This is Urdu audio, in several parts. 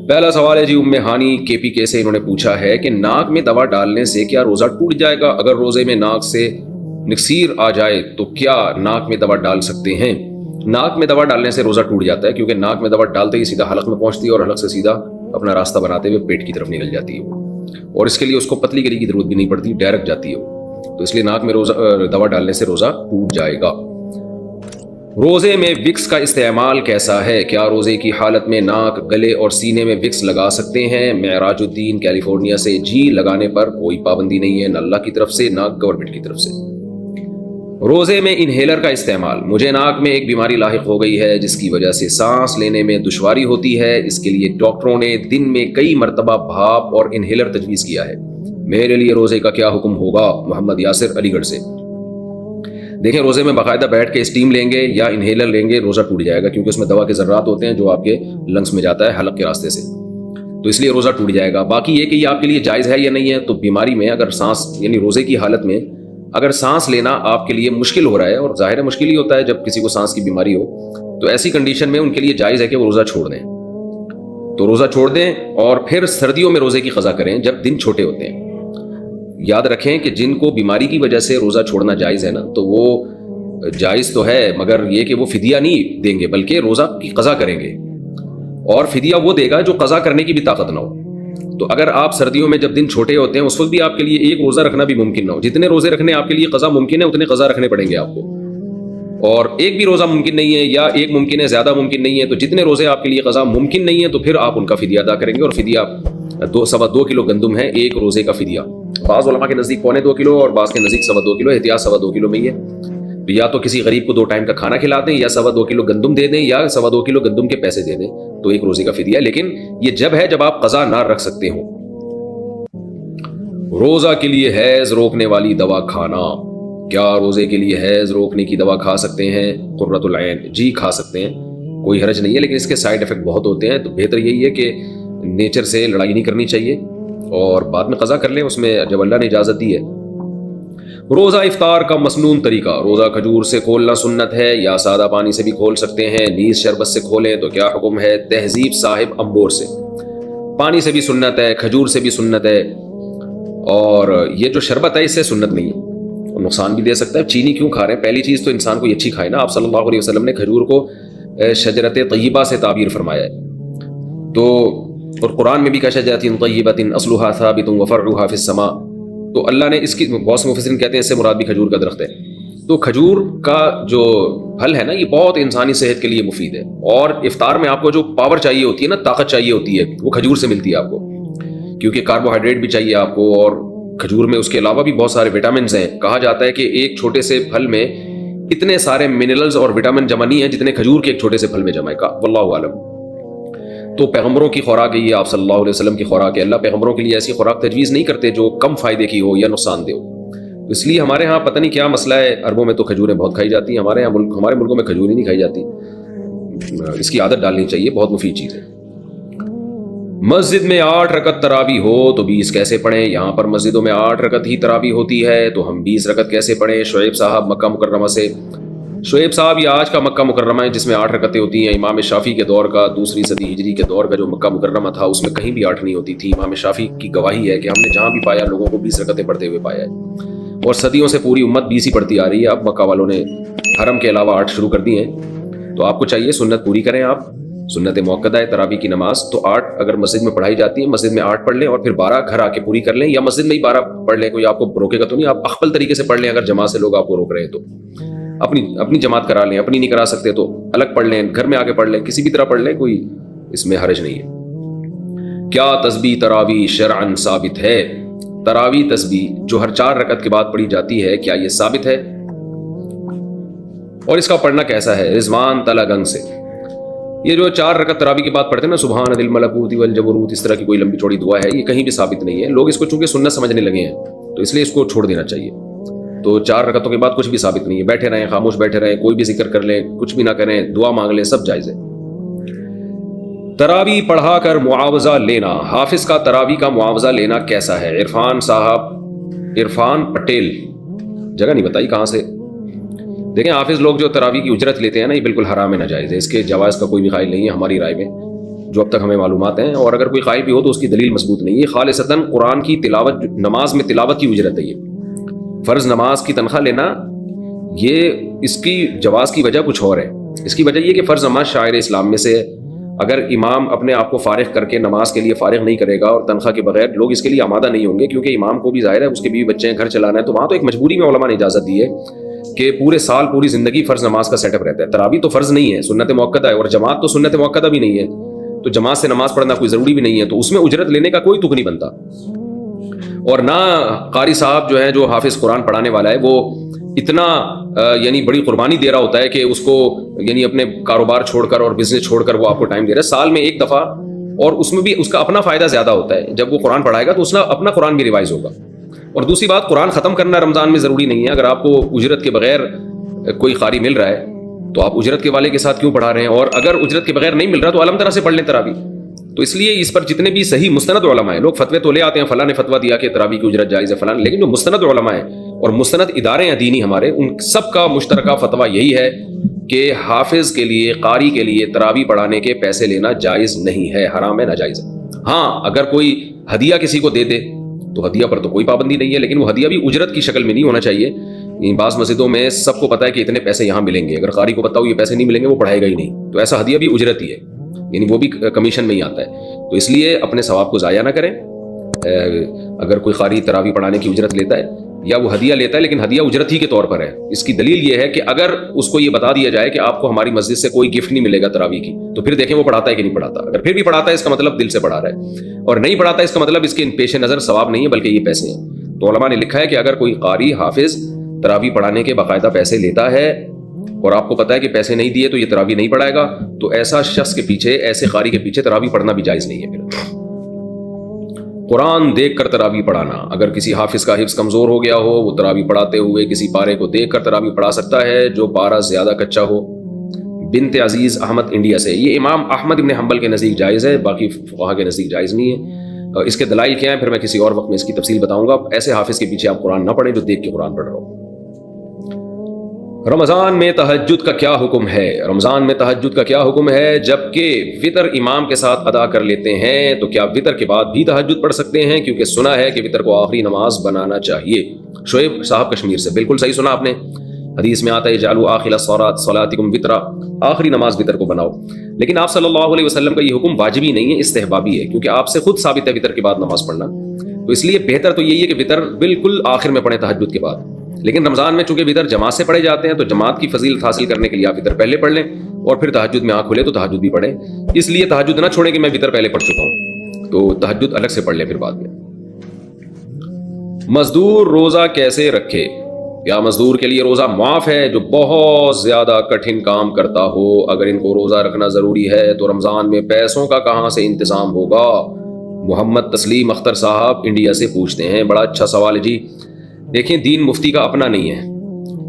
پہلا سوال ہے جی ہانی KPK سے، انہوں نے پوچھا ہے کہ ناک میں دوا ڈالنے سے کیا روزہ ٹوٹ جائے گا؟ اگر روزے میں ناک سے نکسیر آ جائے تو کیا ناک میں دوا ڈال سکتے ہیں؟ ناک میں دوا ڈالنے سے روزہ ٹوٹ جاتا ہے، کیونکہ ناک میں دوا ڈالتے ہی سیدھا حلق میں پہنچتی ہے اور حلق سے سیدھا اپنا راستہ بناتے ہوئے پیٹ کی طرف نکل جاتی ہے، اور اس کے لیے اس کو پتلی کری کی ضرورت بھی نہیں پڑتی، ڈائریکٹ جاتی ہے وہ، تو اس لیے ناک میں دوا ڈالنے سے روزہ ٹوٹ جائے گا۔ روزے میں وکس کا استعمال کیسا ہے؟ کیا روزے کی حالت میں ناک، گلے اور سینے میں وکس لگا سکتے ہیں؟ معراج الدین کیلیفورنیا سے، جی لگانے پر کوئی پابندی نہیں ہے، نہ اللہ کی طرف سے نہ گورنمنٹ کی طرف سے۔ روزے میں انہیلر کا استعمال، مجھے ناک میں ایک بیماری لاحق ہو گئی ہے جس کی وجہ سے سانس لینے میں دشواری ہوتی ہے، اس کے لیے ڈاکٹروں نے دن میں کئی مرتبہ بھاپ اور انہیلر تجویز کیا ہے، میرے لیے روزے کا کیا حکم ہوگا؟ محمد یاسر علی گڑھ سے۔ دیکھیں، روزے میں باقاعدہ بیٹھ کے اسٹیم لیں گے یا انہیلر لیں گے روزہ ٹوٹ جائے گا، کیونکہ اس میں دوا کے ذرات ہوتے ہیں جو آپ کے لنگس میں جاتا ہے حلق کے راستے سے، تو اس لیے روزہ ٹوٹ جائے گا۔ باقی یہ کہ یہ آپ کے لیے جائز ہے یا نہیں ہے، تو بیماری میں اگر سانس، یعنی روزے کی حالت میں اگر سانس لینا آپ کے لیے مشکل ہو رہا ہے، اور ظاہر ہے مشکل ہی ہوتا ہے جب کسی کو سانس کی بیماری ہو، تو ایسی کنڈیشن میں ان کے لیے جائز ہے کہ وہ روزہ چھوڑ دیں، تو روزہ چھوڑ دیں اور پھر سردیوں میں روزے کی قضا کریں جب دن چھوٹے ہوتے ہیں۔ یاد رکھیں کہ جن کو بیماری کی وجہ سے روزہ چھوڑنا جائز ہے نا، تو وہ جائز تو ہے، مگر یہ کہ وہ فدیہ نہیں دیں گے بلکہ روزہ کی قضا کریں گے، اور فدیہ وہ دے گا جو قضا کرنے کی بھی طاقت نہ ہو۔ تو اگر آپ سردیوں میں جب دن چھوٹے ہوتے ہیں اس وقت بھی آپ کے لیے ایک روزہ رکھنا بھی ممکن نہ ہو، جتنے روزے رکھنے آپ کے لیے قضا ممکن ہے اتنے قضا رکھنے پڑیں گے آپ کو، اور ایک بھی روزہ ممکن نہیں ہے یا ایک ممکن ہے زیادہ ممکن نہیں ہے، تو جتنے روزے آپ کے لیے قضا ممکن نہیں ہے تو پھر آپ ان کا فدیہ ادا کریں گے، اور فدیہ 2.25 کلو گندم ہے ایک روزے کا فدیہ، بعض علماء کے نزدیک 2.25 کلو اور بعض کے نزدیک 2.25 کلو، احتیاط 2.25 کلو میں ہی ہے، یا تو کسی غریب کو 2 ٹائم کا کھانا کھلا دیں، یا 2.25 کلو گندم دے دیں، یا 2.25 کلو گندم کے پیسے دے دیں، تو ایک روزے کا فدیہ۔ لیکن یہ جب ہے جب آپ قضا نہ رکھ سکتے ہوں۔ روزہ کے لیے حیض روکنے والی دوا کھانا، کیا روزے کے لیے حیض روکنے کی دوا کھا سکتے ہیں؟ قرۃ العین، جی کھا سکتے ہیں، کوئی حرج نہیں ہے، لیکن اس کے سائیڈ ایفیکٹ بہت ہوتے ہیں، تو بہتر یہی ہے کہ نیچر سے لڑائی نہیں کرنی چاہیے اور بعد میں قضا کر لیں اس میں جب اللہ نے اجازت دی ہے۔ روزہ افطار کا مسنون طریقہ، روزہ کھجور سے کھولنا سنت ہے یا سادہ پانی سے بھی کھول سکتے ہیں؟ نیز شربت سے کھولیں تو کیا حکم ہے؟ تہذیب صاحب امبور سے۔ پانی سے بھی سنت ہے، کھجور سے بھی سنت ہے، اور یہ جو شربت ہے اس سے سنت نہیں ہے، نقصان بھی دے سکتا ہے۔ چینی کیوں کھا رہے ہیں؟ پہلی چیز تو انسان کو یہ اچھی کھائے نا، آپ صلی اللہ علیہ وسلم نے کھجور کو شجرت طیبہ سے تعبیر فرمایا ہے، تو اور قرآن میں بھی کہا شجرۃ طیبۃ اصلھا ثابت وفرعھا فی السماء، تو اللہ نے اس کی، بہت سے مفسرین کہتے ہیں اس سے مراد بھی کھجور کا درخت ہے، تو کھجور کا جو پھل ہے نا یہ بہت انسانی صحت کے لیے مفید ہے، اور افطار میں آپ کو جو پاور چاہیے ہوتی ہے نا، طاقت چاہیے ہوتی ہے، وہ کھجور سے ملتی ہے آپ کو، کیونکہ کاربوہائیڈریٹ بھی چاہیے آپ کو، اور کھجور میں اس کے علاوہ بھی بہت سارے وٹامنز ہیں۔ کہا جاتا ہے کہ ایک چھوٹے سے پھل میں اتنے سارے منرلز اور وٹامن جمع نہیں ہیں جتنے کھجور کے ایک چھوٹے سے پھل میں جمع ہے، واللہ عالم۔ تو پیغمبروں کی خوراک ہے یہ، آپ صلی اللہ علیہ وسلم کی خوراک ہے، اللہ پیغمبروں کے لیے ایسی خوراک تجویز نہیں کرتے جو کم فائدے کی ہو یا نقصان دہ ہو، اس لیے ہمارے ہاں پتہ نہیں کیا مسئلہ ہے، عربوں میں تو کھجوریں بہت کھائی جاتی ہیں، ہمارے یہاں ہمارے ملکوں میں کھجور ہی نہیں کھائی جاتی، اس کی عادت ڈالنی چاہیے، بہت مفید چیز ہے۔ مسجد میں 8 رکعت تراویح ہو تو 20 کیسے پڑھیں؟ یہاں پر مسجدوں میں 8 رکعت ہی تراویح ہوتی ہے تو ہم 20 رکعت کیسے پڑھیں؟ شعیب صاحب مکہ مکرمہ سے۔ شعیب صاحب یہ آج کا مکہ مکرمہ ہے جس میں 8 رکعتیں ہوتی ہیں، امام شافعی کے دور کا، 2 صدی ہجری کے دور کا جو مکہ مکرمہ تھا اس میں کہیں بھی 8 نہیں ہوتی تھی۔ امام شافعی کی گواہی ہے کہ ہم نے جہاں بھی پایا لوگوں کو 20 رکعتیں پڑھتے ہوئے پایا ہے، اور صدیوں سے پوری امت 20 ہی پڑھتی آ رہی ہے، اب مکہ والوں نے حرم کے علاوہ 8 شروع کر دی ہیں، تو آپ کو چاہیے سنت پوری کریں، آپ سنت موقدہ ہے تراویح کی نماز، تو 8 اگر مسجد میں پڑھائی جاتی ہے مسجد میں 8 پڑھ لیں، اور پھر 12 گھر آ کے پوری کر لیں، یا مسجد میں ہی 12 پڑھ لیں، کوئی آپ کو روکے گا تو نہیں، آپ اخفل طریقے سے پڑھ لیں، اگر جماعت سے لوگ آپ کو روک رہے ہیں تو اپنی جماعت کرا لیں، اپنی نہیں کرا سکتے تو الگ پڑھ لیں، گھر میں آ کے پڑھ لیں، کسی بھی طرح پڑھ لیں، کوئی اس میں حرج نہیں ہے۔ کیا تسبیح تراویح شرعاً ثابت ہے؟ تراویح تسبیح جو ہر 4 رکعت کے بعد پڑھی جاتی ہے کیا یہ ثابت ہے، اور اس کا پڑھنا کیسا ہے؟ رضوان تلا گنگ سے۔ یہ جو 4 رکعت تراویح کے بعد پڑھتے ہیں نا، سبحان ذی الملکوت والجبروت، اس طرح کی کوئی لمبی چوڑی دعا ہے، یہ کہیں بھی ثابت نہیں ہے، لوگ اس کو چونکہ سنت سمجھنے لگے ہیں تو اس لیے اس کو چھوڑ دینا چاہیے۔ تو 4 رکعتوں کے بعد کچھ بھی ثابت نہیں ہے، بیٹھے رہیں، خاموش بیٹھے رہیں، کوئی بھی ذکر کر لیں، کچھ بھی نہ کریں، دعا مانگ لیں، سب جائز ہے۔ تراویح پڑھا کر معاوضہ لینا، حافظ کا تراویح کا معاوضہ لینا کیسا ہے؟ عرفان پٹیل، جگہ نہیں بتائی کہاں سے۔ دیکھیں حافظ لوگ جو تراویح کی اجرت لیتے ہیں نا، یہ بالکل حرام ہے، ناجائز ہے، اس کے جواز کا کوئی بھی قائل نہیں ہے ہماری رائے میں۔ جو اب تک ہمیں معلومات ہیں، اور اگر کوئی قائل بھی ہو تو اس کی دلیل مضبوط نہیں ہے۔ خالصتاً قرآن کی تلاوت، نماز میں تلاوت کی اجرت ہے، یہ فرض نماز کی تنخواہ لینا، یہ اس کی جواز کی وجہ کچھ اور ہے۔ اس کی وجہ یہ کہ فرض نماز شاعر اسلام میں سے ہے۔ اگر امام اپنے آپ کو فارغ کر کے نماز کے لیے فارغ نہیں کرے گا اور تنخواہ کے بغیر، لوگ اس کے لیے آمادہ نہیں ہوں گے، کیونکہ امام کو بھی ظاہر ہے اس کے بیوی بچے ہیں، گھر چلانا ہے، تو وہاں تو ایک مجبوری میں علماء نے اجازت دی ہے کہ پورے سال پوری زندگی فرض نماز کا سیٹ اپ رہتا ہے۔ تراویح تو فرض نہیں ہے، سنت موقتہ ہے، اور جماعت تو سنت موقتہ بھی نہیں ہے، تو جماعت سے نماز پڑھنا کوئی ضروری بھی نہیں ہے، تو اس میں اجرت لینے کا کوئی تک نہیں بنتا۔ اور نہ قاری صاحب جو ہے، جو حافظ قرآن پڑھانے والا ہے، وہ اتنا یعنی بڑی قربانی دے رہا ہوتا ہے کہ اس کو یعنی اپنے کاروبار چھوڑ کر اور بزنس چھوڑ کر وہ آپ کو ٹائم دے رہا ہے سال میں ایک دفعہ، اور اس میں بھی اس کا اپنا فائدہ زیادہ ہوتا ہے۔ جب وہ قرآن پڑھائے گا تو اس کا اپنا قرآن بھی ریوائز ہوگا۔ اور دوسری بات، قرآن ختم کرنا رمضان میں ضروری نہیں ہے۔ اگر آپ کو اجرت کے بغیر کوئی قاری مل رہا ہے تو آپ اجرت کے والے کے ساتھ کیوں پڑھا رہے ہیں؟ اور اگر اجرت کے بغیر نہیں مل رہا تو علم طرح سے پڑھ لیں تراویح۔ تو اس لیے اس پر جتنے بھی صحیح مستند علماء ہیں، لوگ فتوے تو لے آتے ہیں، فلاں نے فتویٰ دیا کہ تراویح کی اجرت جائز ہے فلاں، لیکن جو مستند علماء ہیں اور مستند ادارے ہیں دینی ہمارے، ان سب کا مشترکہ فتویٰ یہی ہے کہ حافظ کے لیے، قاری کے لیے تراویح پڑھانے کے پیسے لینا جائز نہیں ہے، حرام ہے، ناجائز ہے۔ ہاں، اگر کوئی ہدیہ کسی کو دے دے تو ہدیہ پر تو کوئی پابندی نہیں ہے، لیکن وہ ہدیہ بھی اجرت کی شکل میں نہیں ہونا چاہیے۔ بعض مسجدوں میں سب کو پتا ہے کہ اتنے پیسے یہاں ملیں گے، اگر قاری کو پتا ہو یہ پیسے نہیں ملیں گے، وہ پڑھائے گا ہی نہیں، تو ایسا ہدیہ بھی اجرت ہی ہے، یعنی وہ بھی کمیشن میں ہی آتا ہے۔ تو اس لیے اپنے ثواب کو ضائع نہ کریں۔ اگر کوئی قاری تراویح پڑھانے کی اجرت لیتا ہے یا وہ ہدیہ لیتا ہے، لیکن ہدیہ اجرت ہی کے طور پر ہے۔ اس کی دلیل یہ ہے کہ اگر اس کو یہ بتا دیا جائے کہ آپ کو ہماری مسجد سے کوئی گفٹ نہیں ملے گا تراویح کی، تو پھر دیکھیں وہ پڑھاتا ہے کہ نہیں پڑھاتا۔ اگر پھر بھی پڑھاتا ہے اس کا مطلب دل سے پڑھا رہا ہے، اور نہیں پڑھاتا ہے اس کا مطلب اس کے پیش نظر ثواب نہیں ہے بلکہ یہ پیسے ہیں۔ تو علماء نے لکھا ہے کہ اگر کوئی قاری حافظ تراویح پڑھانے کے باقاعدہ پیسے لیتا ہے اور آپ کو پتا ہے کہ پیسے نہیں دیے تو یہ تراویح نہیں پڑھائے گا، تو ایسا شخص کے پیچھے، ایسے قاری کے پیچھے تراویح پڑھنا بھی جائز نہیں ہے۔ پھر قرآن دیکھ کر تراویح پڑھانا، اگر کسی حافظ کا حفظ کمزور ہو گیا ہو، وہ تراویح پڑھاتے ہوئے کسی پارے کو دیکھ کر تراویح پڑھا سکتا ہے جو پارا زیادہ کچا ہو۔ بنت عزیز احمد انڈیا سے، یہ امام احمد ابن حنبل کے نزدیک جائز ہے، باقی فقہا کے نزدیک جائز نہیں ہے۔ اس کے دلائل کیا ہیں پھر میں کسی اور وقت میں اس کی تفصیل بتاؤں گا۔ ایسے حافظ کے پیچھے آپ قرآن نہ پڑھیں جو دیکھ کے قرآن پڑھ رہا ہو۔ رمضان میں تہجد کا کیا حکم ہے؟ رمضان میں تہجد کا کیا حکم ہے؟ جبکہ وطر امام کے ساتھ ادا کر لیتے ہیں تو کیا وطر کے بعد بھی تہجد پڑھ سکتے ہیں؟ کیونکہ سنا ہے کہ وطر کو آخری نماز بنانا چاہیے۔ شعیب صاحب کشمیر سے، بالکل صحیح سنا آپ نے، حدیث میں آتا ہے اجعلوا آخر صلاتکم وطرا، آخری نماز وطر کو بناؤ۔ لیکن آپ صلی اللہ علیہ وسلم کا یہ حکم واجبی نہیں ہے، استحبابی ہے، کیونکہ آپ سے خود ثابت ہے وطر کے بعد نماز پڑھنا۔ تو اس لیے بہتر تو یہی ہے کہ وطر بالکل آخر میں پڑھیں تہجد کے بعد۔ لیکن رمضان میں چونکہ وطر جماعت سے پڑھے جاتے ہیں تو جماعت کی فضیلت حاصل کرنے کے لیے آپ وطر پہلے پڑھ لیں، اور پھر تہجد میں آنکھ کھلے تو تہجد بھی پڑھیں۔ اس لیے تہجد نہ چھوڑیں کہ میں وطر پہلے پڑھ چکا ہوں، تو تہجد الگ سے پڑھ لیں پھر بعد میں۔ مزدور روزہ کیسے رکھے؟ یا مزدور کے لیے روزہ معاف ہے جو بہت زیادہ کٹھن کام کرتا ہو؟ اگر ان کو روزہ رکھنا ضروری ہے تو رمضان میں پیسوں کا کہاں سے انتظام ہوگا؟ محمد تسلیم اختر صاحب انڈیا سے پوچھتے ہیں، بڑا اچھا سوال ہے جی۔ دیکھیں، دین مفتی کا اپنا نہیں ہے،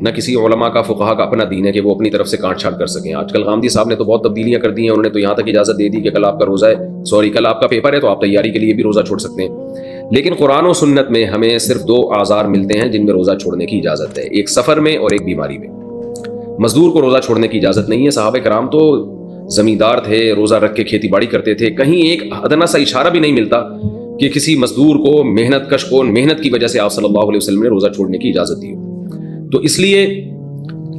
نہ کسی علماء کا، فقہا کا اپنا دین ہے کہ وہ اپنی طرف سے کاٹ چھانٹ کر سکیں۔ آج کل غامدی صاحب نے تو بہت تبدیلیاں کر دی ہیں، انہوں نے تو یہاں تک اجازت دے دی کہ کل آپ کا روزہ ہے، کل آپ کا پیپر ہے تو آپ تیاری کے لیے بھی روزہ چھوڑ سکتے ہیں۔ لیکن قرآن و سنت میں ہمیں صرف 2 اعذار ملتے ہیں جن میں روزہ چھوڑنے کی اجازت ہے، ایک سفر میں اور ایک بیماری میں۔ مزدور کو روزہ چھوڑنے کی اجازت نہیں ہے۔ صحابہ کرام تو زمیندار تھے، روزہ رکھ کے کھیتی باڑی کرتے تھے، کہیں ایک ادنا سا اشارہ بھی نہیں ملتا کہ کسی مزدور کو، محنت کش کو، محنت کی وجہ سے آپ صلی اللہ علیہ وسلم نے روزہ چھوڑنے کی اجازت دی ہو۔ تو اس لیے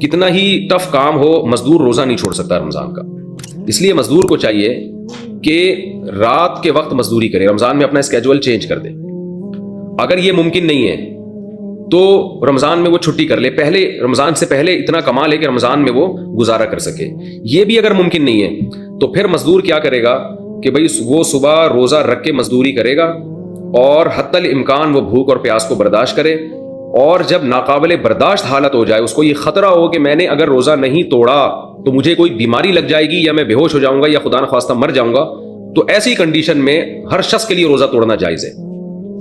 کتنا ہی ٹف کام ہو، مزدور روزہ نہیں چھوڑ سکتا رمضان کا۔ اس لیے مزدور کو چاہیے کہ رات کے وقت مزدوری کرے، رمضان میں اپنا اسکیجول چینج کر دے۔ اگر یہ ممکن نہیں ہے تو رمضان میں وہ چھٹی کر لے، پہلے رمضان سے پہلے اتنا کما لے کہ رمضان میں وہ گزارا کر سکے۔ یہ بھی اگر ممکن نہیں ہے تو پھر مزدور کیا کرے گا کہ بھئی وہ صبح روزہ رکھ کے مزدوری کرے گا، اور حتی الامکان وہ بھوک اور پیاس کو برداشت کرے، اور جب ناقابل برداشت حالت ہو جائے، اس کو یہ خطرہ ہو کہ میں نے اگر روزہ نہیں توڑا تو مجھے کوئی بیماری لگ جائے گی، یا میں بے ہوش ہو جاؤں گا، یا خدا نخواستہ مر جاؤں گا، تو ایسی کنڈیشن میں ہر شخص کے لیے روزہ توڑنا جائز ہے۔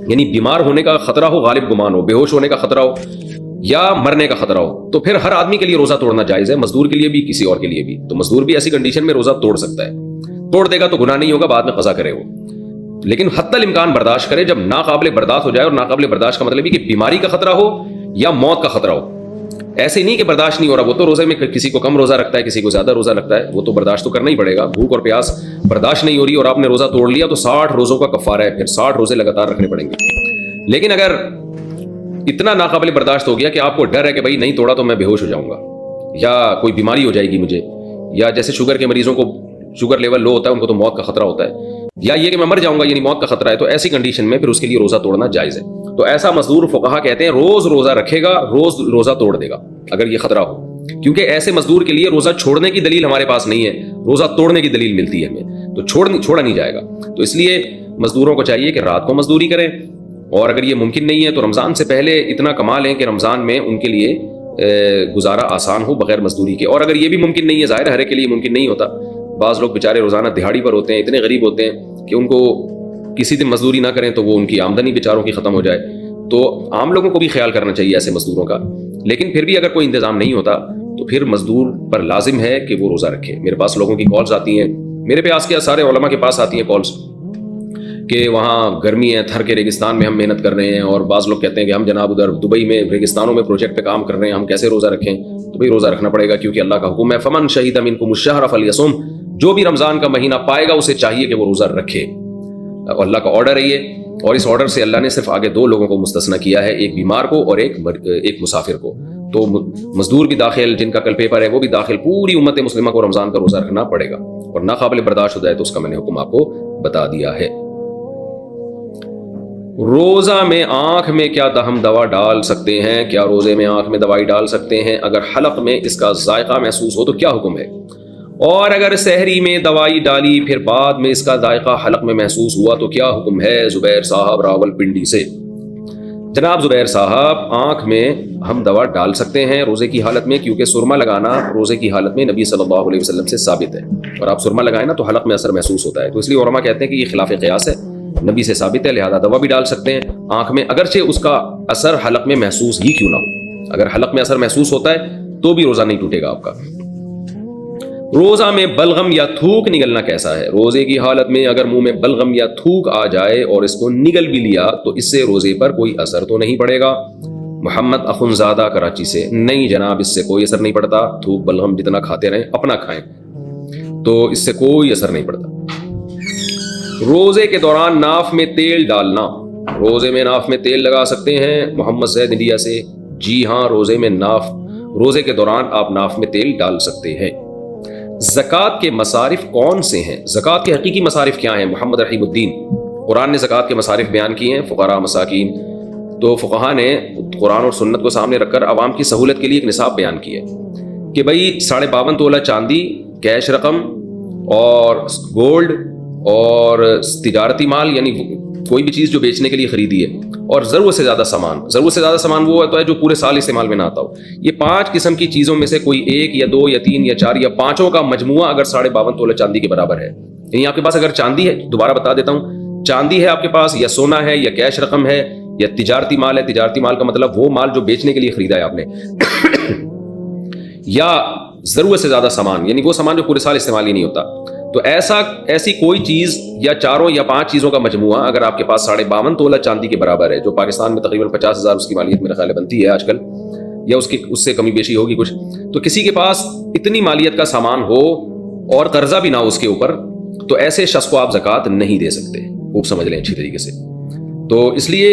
یعنی بیمار ہونے کا خطرہ ہو، غالب گمان ہو، بے ہوش ہونے کا خطرہ ہو، یا مرنے کا خطرہ ہو، تو پھر ہر آدمی کے لیے روزہ توڑنا جائز ہے، مزدور کے لیے بھی، کسی اور کے لیے بھی۔ تو مزدور بھی ایسی کنڈیشن میں روزہ توڑ سکتا ہے، توڑ دے گا تو گناہ نہیں ہوگا، بعد میں قضا کرے وہ، لیکن حتی الامکان برداشت کرے۔ جب ناقابل برداشت ہو جائے، اور ناقابل برداشت کا مطلب ہے کہ بیماری کا خطرہ ہو یا موت کا خطرہ ہو، ایسے نہیں کہ برداشت نہیں ہو رہا، وہ تو روزے میں کسی کو کم روزہ رکھتا ہے، کسی کو زیادہ روزہ رکھتا ہے، وہ تو برداشت تو کرنا ہی پڑے گا. بھوک اور پیاس برداشت نہیں ہو رہی اور آپ نے روزہ توڑ لیا تو 60 روزوں کا کفارہ ہے، پھر 60 روزے لگاتار رکھنے پڑیں گے. لیکن اگر اتنا ناقابل برداشت ہو گیا کہ آپ کو ڈر ہے کہ بھائی نہیں توڑا تو میں بے ہوش ہو جاؤں گا، یا کوئی بیماری ہو جائے گی مجھے، یا جیسے شوگر کے مریضوں کو شوگر لیول لو ہوتا ہے، ان کو تو موت کا خطرہ ہوتا ہے، یا یہ کہ میں مر جاؤں گا یعنی موت کا خطرہ ہے، تو ایسی کنڈیشن میں پھر اس کے لیے روزہ توڑنا جائز ہے. تو ایسا مزدور فقہا کہتے ہیں روز روزہ رکھے گا، روز روزہ توڑ دے گا اگر یہ خطرہ ہو، کیونکہ ایسے مزدور کے لیے روزہ چھوڑنے کی دلیل ہمارے پاس نہیں ہے، روزہ توڑنے کی دلیل ملتی ہے ہمیں، تو چھوڑا نہیں جائے گا. تو اس لیے مزدوروں کو چاہیے کہ رات کو مزدوری کریں، اور اگر یہ ممکن نہیں ہے تو رمضان سے پہلے اتنا کما لیں کہ رمضان میں ان کے لیے گزارا آسان ہو بغیر مزدوری کے. اور اگر یہ بھی ممکن نہیں ہے، ظاہر ہر ایک کے لیے ممکن نہیں ہوتا، بعض لوگ بیچارے روزانہ دہاڑی پر ہوتے ہیں، اتنے غریب ہوتے ہیں کہ ان کو کسی دن مزدوری نہ کریں تو وہ ان کی آمدنی بیچاروں کی ختم ہو جائے. تو عام لوگوں کو بھی خیال کرنا چاہیے ایسے مزدوروں کا. لیکن پھر بھی اگر کوئی انتظام نہیں ہوتا تو پھر مزدور پر لازم ہے کہ وہ روزہ رکھے. میرے پاس لوگوں کی کالز آتی ہیں، میرے پاس کیا سارے علماء کے پاس آتی ہیں کالز کہ وہاں گرمی ہے، تھر کے ریگستان میں ہم محنت کر رہے ہیں، اور بعض لوگ کہتے ہیں کہ ہم جناب ادھر دبئی میں ریگستانوں میں پروجیکٹ پہ کام کر رہے ہیں، ہم کیسے روزہ رکھیں؟ تو بھائی روزہ رکھنا پڑے گا کیونکہ اللہ کا حکم ہے فمن شہید منکم الشہر فلیصم، جو بھی رمضان کا مہینہ پائے گا اسے چاہیے کہ وہ روزہ رکھے. اللہ کا آرڈر ہے یہ، اور اس آرڈر سے اللہ نے صرف آگے 2 لوگوں کو مستثنی کیا ہے، ایک بیمار کو اور ایک مسافر کو. تو مزدور بھی داخل، جن کا کل پیپر ہے وہ بھی داخل، پوری امت مسلمہ کو رمضان کا روزہ رکھنا پڑے گا. اور ناقابل برداشت ہو جائے تو اس کا میں نے حکم آپ کو بتا دیا ہے. روزہ میں آنکھ میں کیا ہم دوا ڈال سکتے ہیں؟ کیا روزے میں آنکھ میں دوائی ڈال سکتے ہیں؟ اگر حلق میں اس کا ذائقہ محسوس ہو تو کیا حکم ہے؟ اور اگر سحری میں دوائی ڈالی پھر بعد میں اس کا ذائقہ حلق میں محسوس ہوا تو کیا حکم ہے؟ زبیر صاحب راول پنڈی سے. جناب زبیر صاحب، آنکھ میں ہم دوا ڈال سکتے ہیں روزے کی حالت میں، کیونکہ سرما لگانا روزے کی حالت میں نبی صلی اللہ علیہ وسلم سے ثابت ہے، اور آپ سرما لگائیں نا تو حلق میں اثر محسوس ہوتا ہے. تو اس لیے علماء کہتے ہیں کہ یہ خلاف قیاس ہے، نبی سے ثابت ہے، لہذا دوا بھی ڈال سکتے ہیں آنکھ میں، اگرچہ اس کا اثر حلق میں محسوس ہی کیوں نہ ہو. اگر حلق میں اثر محسوس ہوتا ہے تو بھی روزہ نہیں ٹوٹے گا آپ کا. روزہ میں بلغم یا تھوک نگلنا کیسا ہے؟ روزے کی حالت میں اگر منہ میں بلغم یا تھوک آ جائے اور اس کو نگل بھی لیا تو اس سے روزے پر کوئی اثر تو نہیں پڑے گا؟ محمد اخنزادہ کراچی سے. نہیں جناب، اس سے کوئی اثر نہیں پڑتا. تھوک بلغم جتنا کھاتے رہیں، اپنا کھائیں، تو اس سے کوئی اثر نہیں پڑتا. روزے کے دوران ناف میں تیل ڈالنا، روزے میں ناف میں تیل لگا سکتے ہیں؟ محمد زید انڈیا سے. جی ہاں، روزے کے دوران آپ ناف میں تیل ڈال سکتے ہیں. زکوٰۃ کے مصارف کون سے ہیں؟ زکوٰۃ کے حقیقی مصارف کیا ہیں؟ محمد رحیم الدین. قرآن نے زکوٰۃ کے مصارف بیان کیے ہیں، فقراء مساکین. تو فقہا نے قرآن اور سنت کو سامنے رکھ کر عوام کی سہولت کے لیے ایک نصاب بیان کیا ہے کہ بھائی 52.5 تولہ چاندی کیش رقم اور گولڈ اور تجارتی مال، یعنی کوئی بھی چیز جو بیچنے کے لیے خریدی ہے، اور ضرورت سے زیادہ سامان وہ ہوتا ہے جو پورے سال استعمال میں نہ آتا ہو. یہ 5 قسم کی چیزوں میں سے کوئی 1 یا 2 یا 3 یا 4 یا 5 کا مجموعہ اگر 52.5 تولہ چاندی کے برابر ہے، یعنی آپ کے پاس اگر چاندی ہے، دوبارہ بتا دیتا ہوں، چاندی ہے آپ کے پاس، یا سونا ہے، یا کیش رقم ہے، یا تجارتی مال ہے. تجارتی مال کا مطلب وہ مال جو بیچنے کے لیے خریدا ہے آپ نے، یا ضرورت سے زیادہ سامان، یعنی وہ سامان جو پورے سال استعمال ہی نہیں ہوتا. تو ایسی کوئی چیز یا 4 یا 5 چیزوں کا مجموعہ اگر آپ کے پاس 52.5 تولہ چاندی کے برابر ہے، جو پاکستان میں تقریباً 50,000 اس کی مالیت میرے خیال بنتی ہے آج کل، یا اس سے کمی بیشی ہوگی کچھ. تو کسی کے پاس اتنی مالیت کا سامان ہو اور قرضہ بھی نہ ہو اس کے اوپر، تو ایسے شخص کو آپ زکوٰۃ نہیں دے سکتے. خوب سمجھ لیں اچھی طریقے سے. تو اس لیے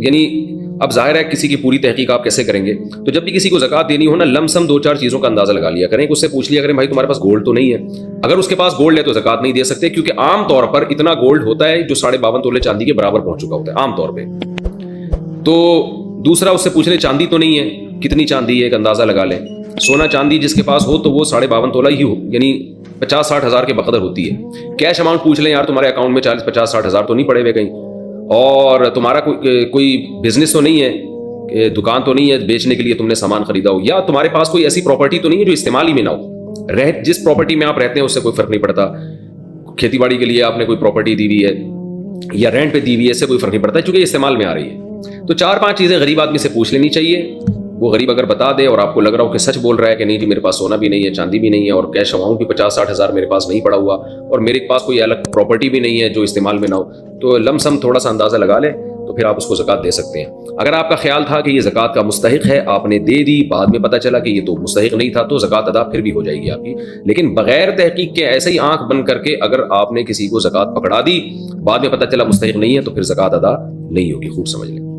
یعنی اب ظاہر ہے کسی کی پوری تحقیق آپ کیسے کریں گے؟ تو جب بھی کسی کو زکوٰۃ دینی ہو نا، لم سم 2-4 چیزوں کا اندازہ لگا لیا کریں. اس سے پوچھ لیا کریں بھائی تمہارے پاس گولڈ تو نہیں ہے؟ اگر اس کے پاس گولڈ ہے تو زکوٰۃ نہیں دے سکتے، کیونکہ عام طور پر اتنا گولڈ ہوتا ہے جو 52.5 تولے چاندی کے برابر پہنچ چکا ہوتا ہے عام طور پہ. تو دوسرا اس سے پوچھ لیں چاندی تو نہیں ہے، کتنی چاندی ہے ایک اندازہ لگا لیں. سونا چاندی جس کے پاس ہو تو وہ 52.5 تولہ ہی ہو، یعنی 50-60 ہزار کے بقدر ہوتی ہے. کیش اماؤنٹ پوچھ لیں، یار تمہارے اکاؤنٹ میں 40-50-60 ہزار تو نہیں پڑے ہوئے کہیں، اور تمہارا کوئی بزنس تو نہیں ہے، کہ دکان تو نہیں ہے بیچنے کے لیے تم نے سامان خریدا ہو، یا تمہارے پاس کوئی ایسی پراپرٹی تو نہیں ہے جو استعمال ہی میں نہ ہو. جس پراپرٹی میں آپ رہتے ہیں اس سے کوئی فرق نہیں پڑتا. کھیتی باڑی کے لیے آپ نے کوئی پراپرٹی دی ہوئی ہے یا رینٹ پہ دی ہوئی ہے، اس سے کوئی فرق نہیں پڑتا چونکہ یہ استعمال میں آ رہی ہے. تو 4-5 چیزیں غریب آدمی سے پوچھ لینی چاہیے. وہ غریب اگر بتا دے اور آپ کو لگ رہا ہو کہ سچ بول رہا ہے کہ نہیں جی میرے پاس سونا بھی نہیں ہے، چاندی بھی نہیں ہے، اور کیش اماؤنٹ بھی 50-60 ہزار میرے پاس نہیں پڑا ہوا، اور میرے پاس کوئی الگ پراپرٹی بھی نہیں ہے جو استعمال میں نہ ہو، تو لم سم تھوڑا سا اندازہ لگا لے تو پھر آپ اس کو زکوٰۃ دے سکتے ہیں۔ اگر آپ کا خیال تھا کہ یہ زکوٰۃ کا مستحق ہے، آپ نے دے دی، بعد میں پتہ چلا کہ یہ تو مستحق نہیں تھا، تو زکوٰۃ ادا پھر بھی ہو جائے گی آپ کی۔ لیکن بغیر تحقیق کے ایسے ہی آنکھ بند کر کے اگر آپ نے کسی کو زکوٰۃ پکڑا دی، بعد میں پتہ چلا مستحق نہیں ہے، تو پھر زکوٰۃ ادا نہیں ہوگی، خوب سمجھ لیں۔